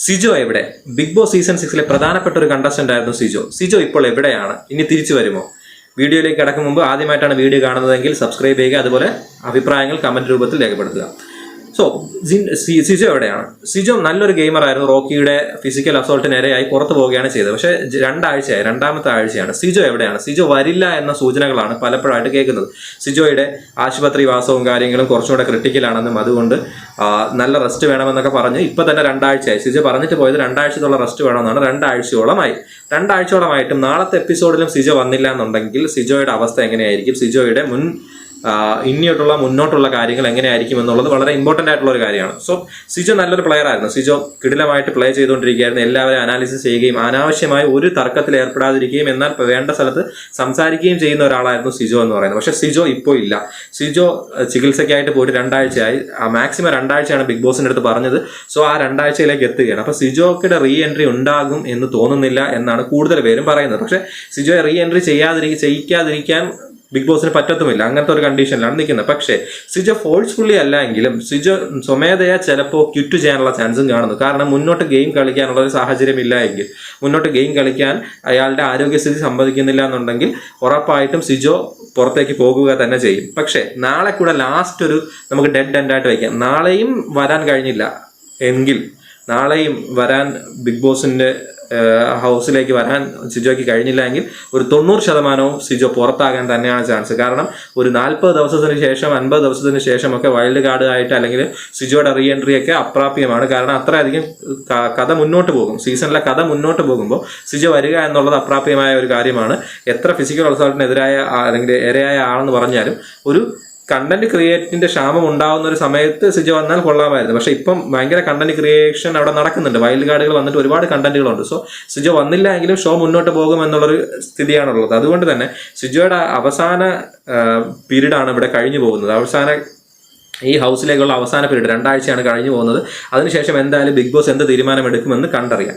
സിജോ എവിടെ? Big boss season 6 പ്രധാനപ്പെട്ട ഒരു കണ്ടസ്റ്റന്റ് ആയിരുന്നു സിജോ ഇപ്പോൾ എവിടെയാണ്? ഇനി തിരിച്ചു വരുമോ? വീഡിയോയിലേക്ക് കടക്കും മുമ്പ് ആദ്യമായിട്ടാണ് വീഡിയോ കാണുന്നതെങ്കിൽ സബ്സ്ക്രൈബ് ചെയ്യുക, അതുപോലെ അഭിപ്രായങ്ങൾ കമന്റ് രൂപത്തിൽ രേഖപ്പെടുത്തുക. സിജോ എവിടെയാണ്? സിജോ നല്ലൊരു ഗെയിമറായിരുന്നു. റോക്കിയുടെ ഫിസിക്കൽ അസോൾട്ടിന് ഇരയായി പുറത്തു പോവുകയാണ് ചെയ്തത്. പക്ഷേ രണ്ടാമത്തെ ആഴ്ചയാണ്. സിജോ എവിടെയാണ്? സിജോ വരില്ല എന്ന സൂചനകളാണ് പലപ്പോഴായിട്ട് കേൾക്കുന്നത്. സിജോയുടെ ആശുപത്രി വാസവും കാര്യങ്ങളും കുറച്ചുകൂടെ ക്രിട്ടിക്കലാണെന്നും അതുകൊണ്ട് നല്ല റെസ്റ്റ് വേണമെന്നൊക്കെ പറഞ്ഞ് ഇപ്പൊ തന്നെ 2 ആഴ്ചയായി. സിജോ പറഞ്ഞിട്ട് പോയത് 2 ആഴ്ചത്തോളം റെസ്റ്റ് വേണമെന്നാണ്. 2 ആഴ്ചയോളമായിട്ടും നാളത്തെ എപ്പിസോഡിലും സിജോ വന്നില്ല എന്നുണ്ടെങ്കിൽ സിജോയുടെ അവസ്ഥ എങ്ങനെയായിരിക്കും? സിജോയുടെ മുന്നോട്ടുള്ള കാര്യങ്ങൾ എങ്ങനെയായിരിക്കും എന്നുള്ളത് വളരെ ഇമ്പോർട്ടൻ്റ് ആയിട്ടുള്ള ഒരു കാര്യമാണ്. സിജോ നല്ലൊരു പ്ലെയർ ആയിരുന്നു. സിജോ കിടിലമായിട്ട് പ്ലേ ചെയ്തുകൊണ്ടിരിക്കുകയായിരുന്നു. എല്ലാവരും അനാലിസിസ് ചെയ്യുകയും അനാവശ്യമായി ഒരു തർക്കത്തിൽ ഏർപ്പെടാതിരിക്കുകയും എന്നാൽ വേണ്ട സ്ഥലത്ത് സംസാരിക്കുകയും ചെയ്യുന്ന ഒരാളായിരുന്നു സിജോ എന്ന് പറയുന്നത്. പക്ഷേ സിജോ ഇപ്പോൾ ഇല്ല. സിജോ ചികിത്സയ്ക്കായിട്ട് പോയിട്ട് 2 ആഴ്ചയായി. മാക്സിമം 2 ആഴ്ചയാണ് ബിഗ് ബോസിന്റെ അടുത്ത് പറഞ്ഞത്. ആ 2 ആഴ്ചയിലേക്ക് എത്തുകയാണ്. അപ്പോൾ സിജോയുടെ റീ എൻട്രി ഉണ്ടാകും എന്ന് തോന്നുന്നില്ല എന്നാണ് കൂടുതൽ പേരും പറയുന്നത്. പക്ഷേ സിജോയെ റീ എൻട്രി ചെയ്യിക്കാതിരിക്കാൻ ബിഗ് ബോസിന് പറ്റത്തുമില്ല. അങ്ങനത്തെ ഒരു കണ്ടീഷനിലാണ് നിൽക്കുന്നത്. പക്ഷേ സിജോ ഫോഴ്സ്ഫുള്ളി അല്ല എങ്കിലും സിജോ സ്വമേധയാ ചിലപ്പോൾ ക്വിറ്റ് ചെയ്യാനുള്ള ചാൻസും കാണുന്നു. കാരണം മുന്നോട്ട് ഗെയിം കളിക്കാനുള്ള ഒരു സാഹചര്യം ഇല്ല എങ്കിൽ, മുന്നോട്ട് ഗെയിം കളിക്കാൻ അയാളുടെ ആരോഗ്യസ്ഥിതി സമ്മതിക്കുന്നില്ല എന്നുണ്ടെങ്കിൽ ഉറപ്പായിട്ടും സിജോ പുറത്തേക്ക് പോകുക തന്നെ ചെയ്യും. പക്ഷേ നാളെ കൂടെ ലാസ്റ്റ് നമുക്ക് ഡെഡ് എൻഡായിട്ട് വയ്ക്കാം. നാളെയും വരാൻ കഴിഞ്ഞില്ല എങ്കിൽ, നാളെയും വരാൻ ബിഗ് ബോസിന്റെ ഹൗസിലേക്ക് വരാൻ സിജോയ്ക്ക് കഴിഞ്ഞില്ല എങ്കിൽ ഒരു 90% സിജോ പുറത്താകാൻ തന്നെയാണ് ചാൻസ്. കാരണം ഒരു 40 ദിവസത്തിന് ശേഷം 50 ദിവസത്തിന് ശേഷമൊക്കെ വൈൽഡ് കാർഡ് ആയിട്ട് അല്ലെങ്കിൽ സിജോയുടെ റീ എൻട്രി ഒക്കെ അപ്രാപ്യമാണ്. കാരണം അത്രയധികം കഥ മുന്നോട്ട് പോകും. സീസണിലെ കഥ മുന്നോട്ട് പോകുമ്പോൾ സിജോ വരിക എന്നുള്ളത് അപ്രാപ്യമായ ഒരു കാര്യമാണ്. എത്ര ഫിസിക്കൽ അസോൾട്ടിനെതിരായ അല്ലെങ്കിൽ ഇരയായ ആളെന്ന് പറഞ്ഞാലും ഒരു കണ്ടന്റ് ക്രിയേറ്റിന്റെ ക്ഷാമം ഉണ്ടാകുന്ന ഒരു സമയത്ത് സിജോ വന്നാൽ കൊള്ളാമായിരുന്നു. പക്ഷെ ഇപ്പം ഭയങ്കര കണ്ടന്റ് ക്രിയേഷൻ അവിടെ നടക്കുന്നുണ്ട്. വൈൽഡ് കാർഡുകൾ വന്നിട്ട് ഒരുപാട് കണ്ടന്റുകളുണ്ട്. സിജോ വന്നില്ല എങ്കിലും ഷോ മുന്നോട്ട് പോകും എന്നുള്ളൊരു സ്ഥിതിയാണുള്ളത്. അതുകൊണ്ട് തന്നെ സിജോയുടെ അവസാന പീരീഡാണ് ഇവിടെ കഴിഞ്ഞു പോകുന്നത്. ഈ ഹൗസിലേക്കുള്ള അവസാന പീരീഡ് 2 ആഴ്ചയാണ് കഴിഞ്ഞു പോകുന്നത്. അതിനുശേഷം എന്തായാലും ബിഗ് ബോസ് എന്ത് തീരുമാനമെടുക്കുമെന്ന് കണ്ടറിയാം.